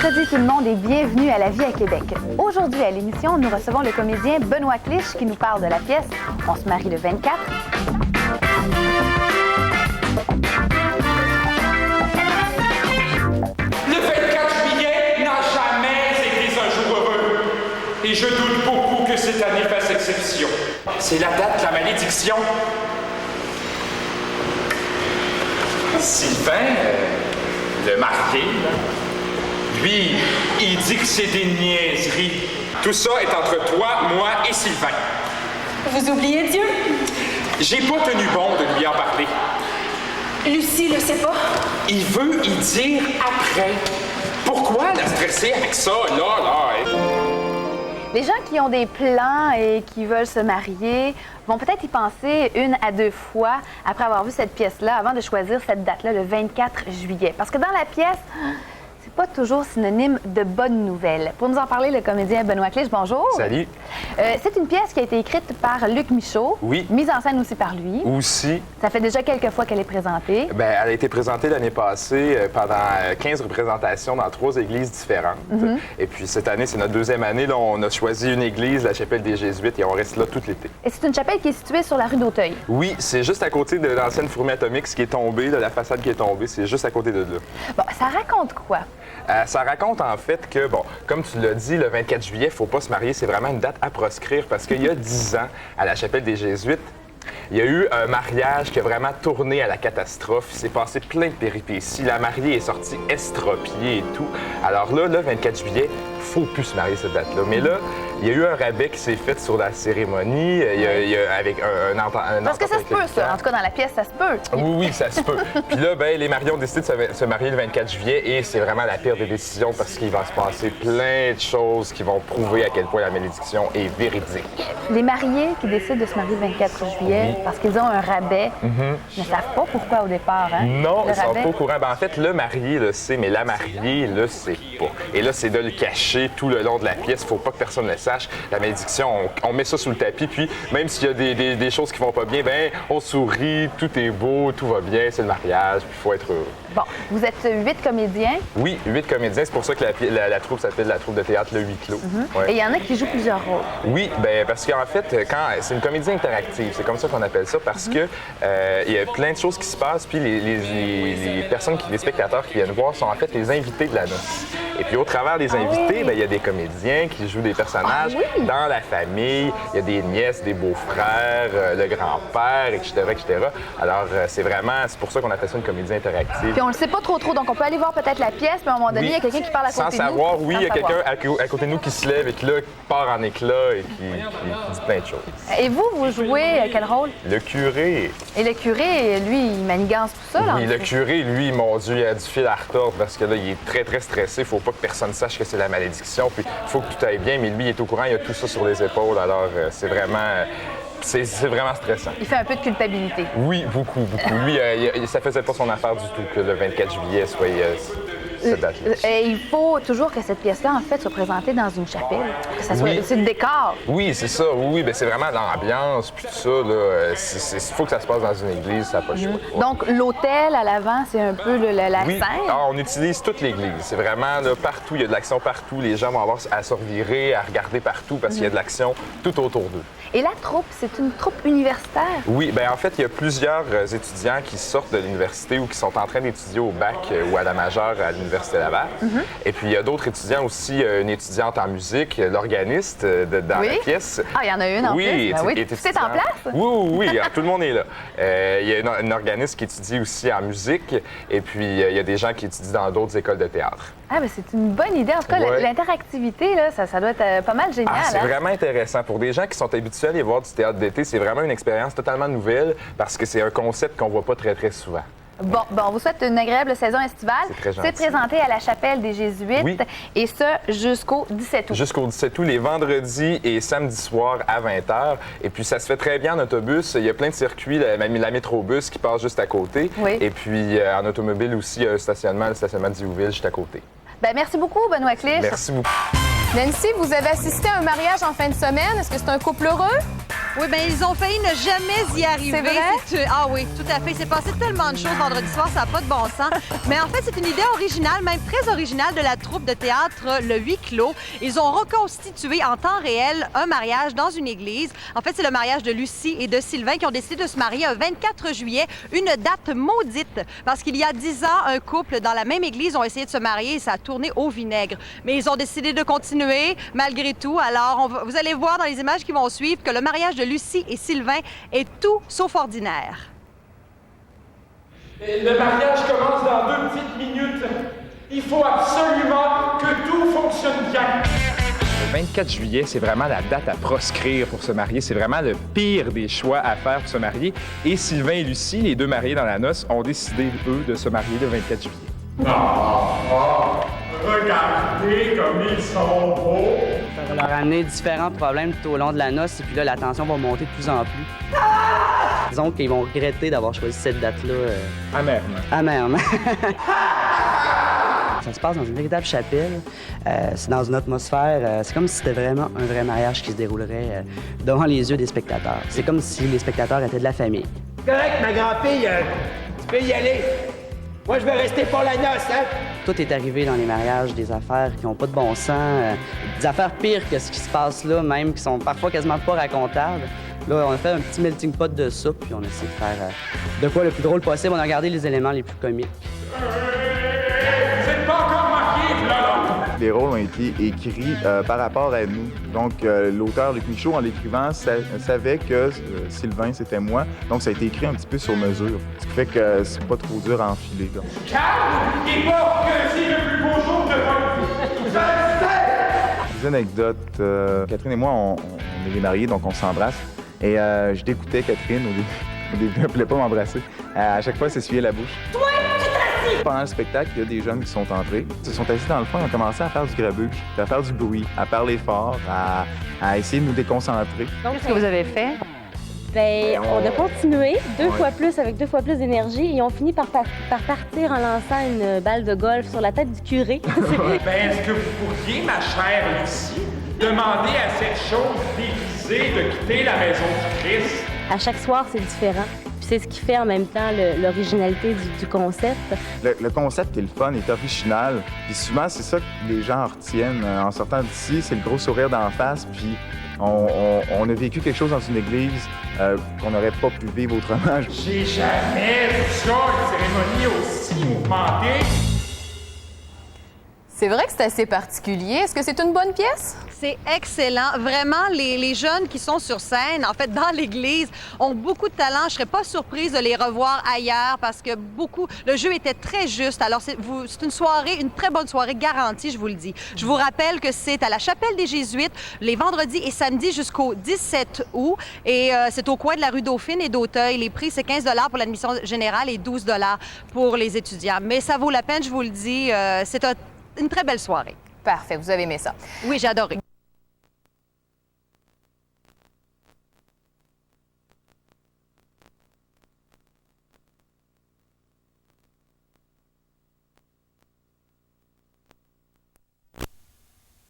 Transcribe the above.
mercredi tout le monde et bienvenue à La Vie à Québec. Aujourd'hui à l'émission, nous recevons le comédien Benoît Clich qui nous parle de la pièce On se marie le 24. Le 24 juillet n'a jamais été un jour heureux. Et je doute beaucoup que cette année fasse exception. C'est la date de la malédiction. Sylvain, le marié, lui, il dit que c'est des niaiseries. Tout ça est entre toi, moi et Sylvain. Vous oubliez Dieu? J'ai pas tenu bon de lui en parler. Lucie le sait pas? Il veut y dire après. Pourquoi la stresser avec ça, là? Les gens qui ont des plans et qui veulent se marier vont peut-être y penser 1 à 2 fois après avoir vu cette pièce-là, avant de choisir cette date-là, le 24 juillet. Parce que dans la pièce, c'est pas toujours synonyme de bonnes nouvelles. Pour nous en parler, le comédien Benoît Clich, bonjour. Salut. C'est une pièce qui a été écrite par Luc Michaud. Oui. Mise en scène aussi par lui. Aussi. Ça fait déjà quelques fois qu'elle est présentée. Bien, elle a été présentée l'année passée pendant 15 représentations dans 3 églises différentes. Et puis cette année, c'est notre 2e année. Là, on a choisi une église, la chapelle des Jésuites, et on reste là tout l'été. Et c'est une chapelle qui est située sur la rue d'Auteuil. Oui, c'est juste à côté de l'ancienne fourmi atomique, ce qui est tombé, là, la façade qui est tombée, c'est juste à côté de là. Bon, ça raconte quoi? Ça raconte en fait que, bon, comme tu l'as dit, le 24 juillet, il ne faut pas se marier. C'est vraiment une date à proscrire parce qu'il y a 10 ans, à la chapelle des Jésuites, il y a eu un mariage qui a vraiment tourné à la catastrophe. Il s'est passé plein de péripéties. La mariée est sortie estropiée et tout. Alors là, le 24 juillet, il ne faut plus se marier cette date-là. Mais là, il y a eu un rabais qui s'est fait sur la cérémonie. Avec un Parce que ça se peut, ça. En tout cas, dans la pièce, ça se peut. Oui, ça se peut. Puis là, ben, les mariés ont décidé de se marier le 24 juillet et c'est vraiment la pire des décisions parce qu'il va se passer plein de choses qui vont prouver à quel point la malédiction est véridique. Les mariés qui décident de se marier le 24 juillet parce qu'ils ont un rabais ne savent pas pourquoi au départ, hein? Non, le ils sont rabais. pas au courant. Ben, en fait, le marié le sait, mais la mariée le sait pas. Et là, c'est de le cacher tout le long de la pièce. Faut pas que personne le sache. La malédiction, on met ça sous le tapis. Puis, même s'il y a des choses qui vont pas bien, ben, on sourit, tout est beau, tout va bien, c'est le mariage, puis il faut être heureux. Bon, vous êtes 8 comédiens. Oui, 8 comédiens. C'est pour ça que la troupe s'appelle la troupe de théâtre Le Huis Clos. Ouais. Et il y en a qui jouent plusieurs rôles. Oui, ben parce qu'en fait, c'est une comédie interactive, c'est comme ça qu'on appelle ça, parce que il y a plein de choses qui se passent, puis les personnes, les spectateurs qui viennent voir sont en fait les invités de la noce. Et puis au travers des invités, ben, il y a des comédiens qui jouent des personnages dans la famille. Il y a des nièces, des beaux-frères, le grand-père, etc., etc. Alors c'est pour ça qu'on appelle ça une comédie interactive. Puis on le sait pas trop, donc on peut aller voir peut-être la pièce, puis à un moment donné, il y a quelqu'un qui parle à côté de nous. Sans savoir, oui, il y a Sans savoir. quelqu'un à côté de nous qui se lève et qui là, part en éclat et qui dit plein de choses. Et vous jouez quel rôle? Le curé. Et le curé, lui, il manigance tout ça, là? Oui, le curé, lui, mon Dieu, il a du fil à retordre parce que là, il est très, très stressé. Faut pas que personne sache que c'est la malédiction. Puis, il faut que tout aille bien, mais lui, il est au courant, il a tout ça sur les épaules. Alors, c'est vraiment stressant. Il fait un peu de culpabilité. Oui, beaucoup. Lui, ça faisait pas son affaire du tout que le 24 juillet soit cette date-là. Et il faut toujours que cette pièce-là, en fait, soit présentée dans une chapelle. Que ça soit, c'est le décor. Oui, c'est ça. Oui, bien, c'est vraiment l'ambiance, puis tout ça. Il faut que ça se passe dans une église, ça n'a pas le choix. Ouais. Donc, l'hôtel à l'avant, c'est un peu la Oui. scène. Ah, on utilise toute l'église. C'est vraiment là, partout. Il y a de l'action partout. Les gens vont avoir à se revirer, à regarder partout parce qu'il y a de l'action tout autour d'eux. Et la troupe, c'est une troupe universitaire. Oui, bien en fait, il y a plusieurs étudiants qui sortent de l'université ou qui sont en train d'étudier au bac ou à la majeure à l'Université Laval. Et puis, il y a d'autres étudiants aussi, une étudiante en musique, l'organiste dans la pièce. Ah, il y en a une en plus. Ben oui, c'est en place? Oui, tout le monde est là. Il y a une organiste qui étudie aussi en musique et puis il y a des gens qui étudient dans d'autres écoles de théâtre. Ah, ben c'est une bonne idée. En tout cas, l'interactivité, là, ça doit être pas mal génial. C'est vraiment intéressant. Pour des gens qui sont habitués à aller voir du théâtre d'été, c'est vraiment une expérience totalement nouvelle parce que c'est un concept qu'on voit pas très, très souvent. Bon, on vous souhaite une agréable saison estivale. C'est très gentil. C'est présenté à la chapelle des Jésuites et ça jusqu'au 17 août. Jusqu'au 17 août, les vendredis et samedis soirs à 20h. Et puis, ça se fait très bien en autobus. Il y a plein de circuits, la métrobus qui passe juste à côté. Oui. Et puis, en automobile aussi, il y a le stationnement d'Hiouville juste à côté. Ben, merci beaucoup, Benoît Clich. Merci beaucoup. Nancy, vous avez assisté à un mariage en fin de semaine. Est-ce que c'est un couple heureux? Oui, bien, ils ont failli ne jamais y arriver. C'est vrai? Ah oui, tout à fait. Il s'est passé tellement de choses vendredi soir, ça n'a pas de bon sens. Mais en fait, c'est une idée originale, même très originale, de la troupe de théâtre Le Huis Clos. Ils ont reconstitué en temps réel un mariage dans une église. En fait, c'est le mariage de Lucie et de Sylvain qui ont décidé de se marier un 24 juillet, une date maudite. Parce qu'il y a 10 ans, un couple dans la même église ont essayé de se marier et ça a tourné au vinaigre. Mais ils ont décidé de continuer malgré tout. Alors, vous allez voir dans les images qui vont suivre que le mariage de Lucie et Sylvain est tout sauf ordinaire. Le mariage commence dans 2 petites minutes. Il faut absolument que tout fonctionne bien. Le 24 juillet, c'est vraiment la date à proscrire pour se marier. C'est vraiment le pire des choix à faire pour se marier. Et Sylvain et Lucie, les deux mariés dans la noce, ont décidé, eux, de se marier le 24 juillet. Regardez comme ils sont beaux. Ça va leur amener différents problèmes tout au long de la noce, et puis là, la tension va monter de plus en plus. Disons qu'ils vont regretter d'avoir choisi cette date-là. Amèrement. Amèrement. Ça se passe dans une véritable chapelle. C'est dans une atmosphère. C'est comme si c'était vraiment un vrai mariage qui se déroulerait devant les yeux des spectateurs. C'est comme si les spectateurs étaient de la famille. Correct, ma grand-fille, tu peux y aller. Moi, je vais rester pour la noce, hein? Tout est arrivé dans les mariages, des affaires qui n'ont pas de bon sens, des affaires pires que ce qui se passe là, même, qui sont parfois quasiment pas racontables. Là, on a fait un petit melting pot de soupe, puis on a essayé de faire de quoi le plus drôle possible. On a regardé les éléments les plus comiques. Vous êtes pas encore mariés, là! Les rôles ont été écrits par rapport à nous. Donc, l'auteur Luc Michaud, en l'écrivant, savait que Sylvain, c'était moi. Donc, ça a été écrit un petit peu sur mesure. Ce qui fait que c'est pas trop dur à enfiler. Là. Calme! N'oubliez pas que c'est le plus beau jour de votre vie! Des anecdotes. Catherine et moi, on est mariés, donc on s'embrasse. Et je t'écoutais, Catherine, au début, elle ne voulait pas m'embrasser. À chaque fois, elle s'essuyait la bouche. Toi, tu t'assis! Pendant le spectacle, il y a des jeunes qui sont entrés. Ils se sont assis dans le fond et ont commencé à faire du grabuge, à faire du bruit, à parler fort, à essayer de nous déconcentrer. Qu'est-ce que vous avez fait? Bien, on a continué deux fois plus, avec 2 fois plus d'énergie, et on finit par partir en lançant une balle de golf sur la tête du curé. Ben, est-ce que vous pourriez, ma chère Lucie, demander à cette chose déguisée de quitter la maison du Christ? À chaque soir, c'est différent. Puis c'est ce qui fait en même temps l'originalité du concept. Le concept est le fun, est original. Puis souvent, c'est ça que les gens retiennent. En sortant d'ici, c'est le gros sourire d'en face. Puis on a vécu quelque chose dans une église qu'on n'aurait pas pu vivre autrement. J'ai jamais vu ça, une cérémonie aussi mouvementée. C'est vrai que c'est assez particulier. Est-ce que c'est une bonne pièce? C'est excellent. Vraiment, les jeunes qui sont sur scène, en fait, dans l'Église, ont beaucoup de talent. Je ne serais pas surprise de les revoir ailleurs parce que le jeu était très juste. Alors, c'est une soirée, une très bonne soirée garantie, je vous le dis. Je vous rappelle que c'est à la Chapelle des Jésuites, les vendredis et samedis jusqu'au 17 août. Et c'est au coin de la rue Dauphine et d'Auteuil. Les prix, c'est 15 $ pour l'admission générale et 12 $ pour les étudiants. Mais ça vaut la peine, je vous le dis. C'est une très belle soirée. Parfait, vous avez aimé ça. Oui, j'ai adoré.